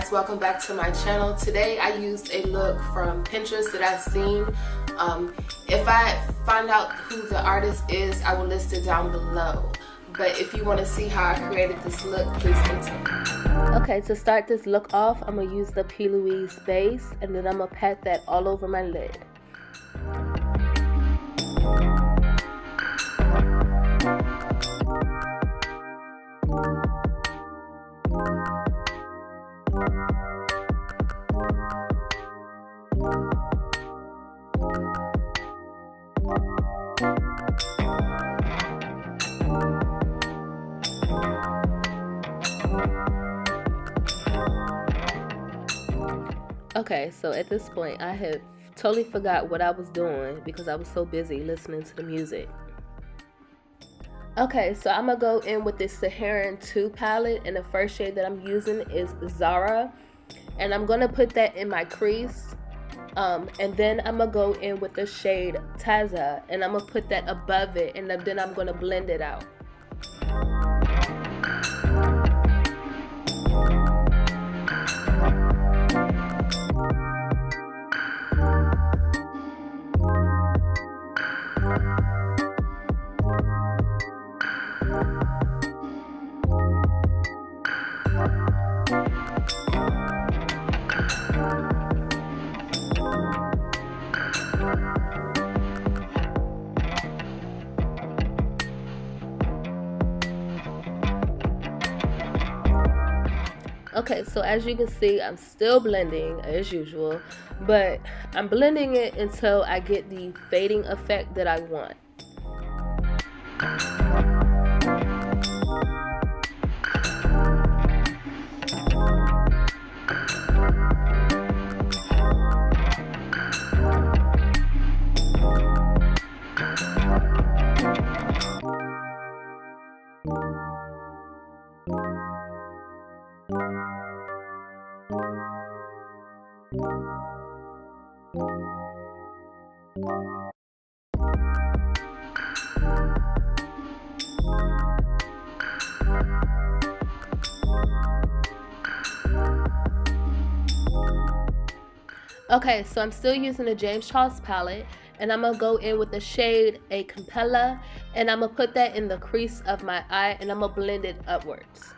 guys, welcome back to my channel. Today I used a look from Pinterest that I've seen. If I find out who the artist is, I will list it down below. But if you want to see how I created this look, please stay tuned. Okay, to start this look off, I'm going to use the Plouise base, and then I'm going to pat that all over my lid. Okay, so at this point I have totally forgot what I was doing because I was so busy listening to the music. Okay, so I'm gonna go in with this Saharan 2 palette, and the first shade that I'm using is Zara, and I'm gonna put that in my crease, and then I'm gonna go in with the shade Taza, and I'm gonna put that above it, and then I'm gonna blend it out. Okay, so as you can see, I'm still blending as usual, but I'm blending it until I get the fading effect that I want. Okay, so I'm still using the James Charles palette, and I'm going to go in with the shade A Cappella, and I'm going to put that in the crease of my eye, and I'm going to blend it upwards.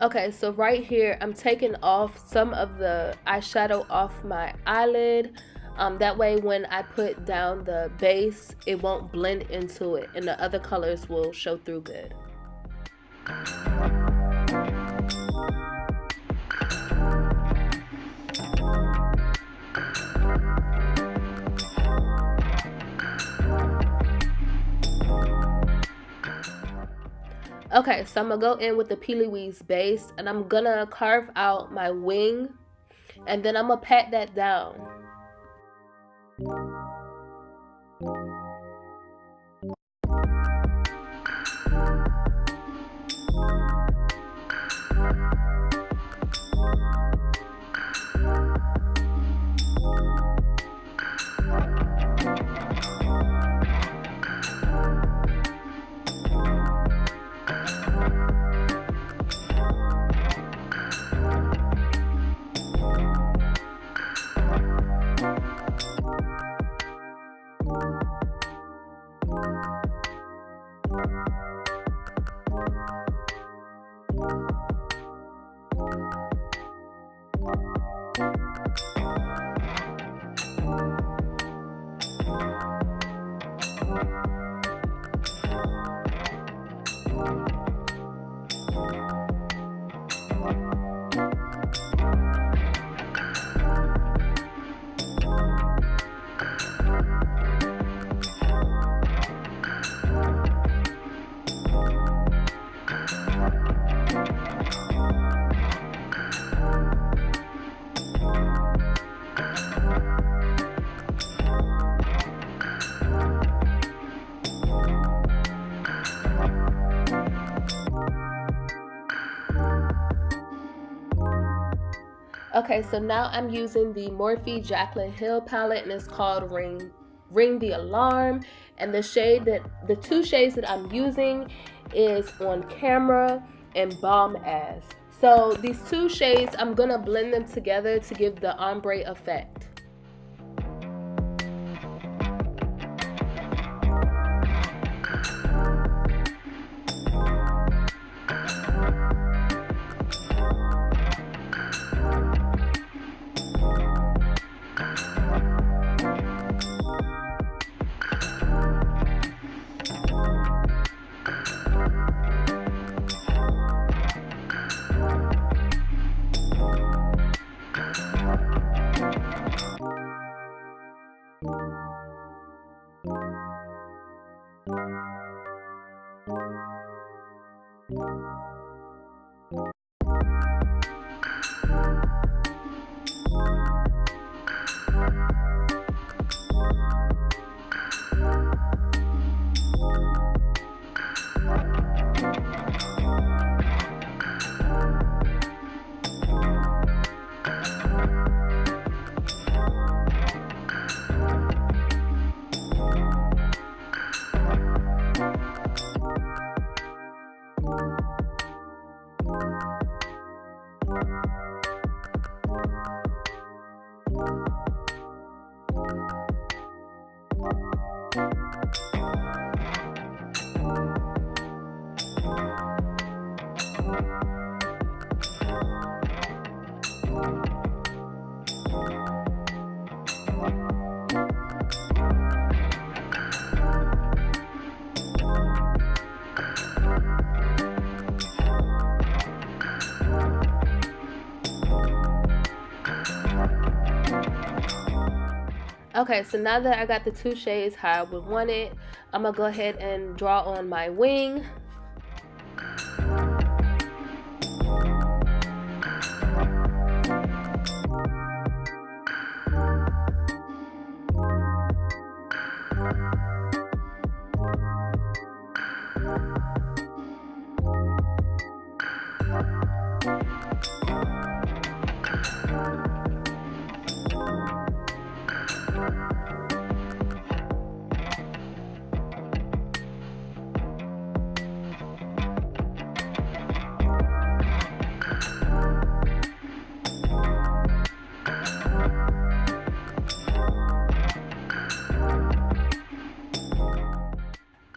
Okay, so right here I'm taking off some of the eyeshadow off my eyelid. That way when I put down the base, it won't blend into it and the other colors will show through good. Okay, so I'm gonna go in with the Plouise base, and I'm gonna carve out my wing, and then I'm gonna pat that down. Okay, so now I'm using the Morphe Jaclyn Hill palette, and it's called Ring the Alarm. And the two shades that I'm using is On Camera and Bomb Ass. So these two shades, I'm gonna blend them together to give the ombre effect. Okay, so now that I got the two shades how I would want it, I'm gonna go ahead and draw on my wing.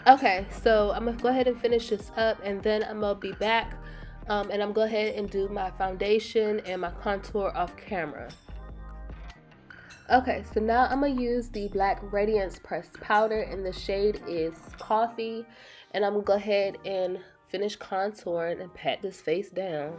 Okay, so I'm gonna go ahead and finish this up, and then I'm gonna be back and I'm gonna go ahead and do my foundation and my contour off camera. Okay, so now I'm gonna use the Black Radiance pressed powder, and the shade is Coffee, and I'm gonna go ahead and finish contouring and pat this face down.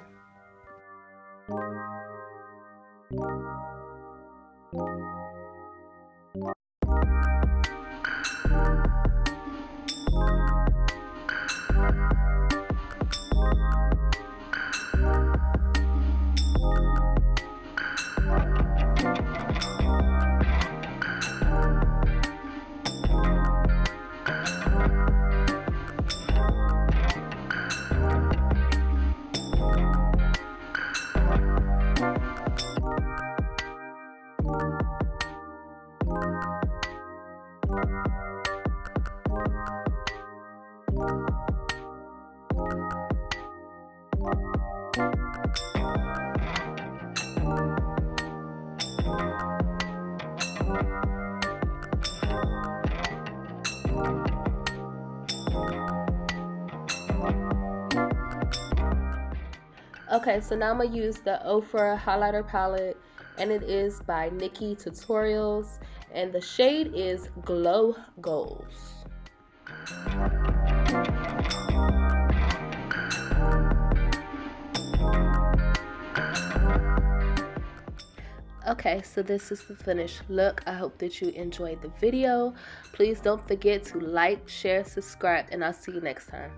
Okay, so now I'm going to use the Ofra highlighter palette, and it is by Nikkietutorials, and the shade is Glow Goals. Okay, so this is the finished look. I hope that you enjoyed the video. Please don't forget to like, share, subscribe, and I'll see you next time.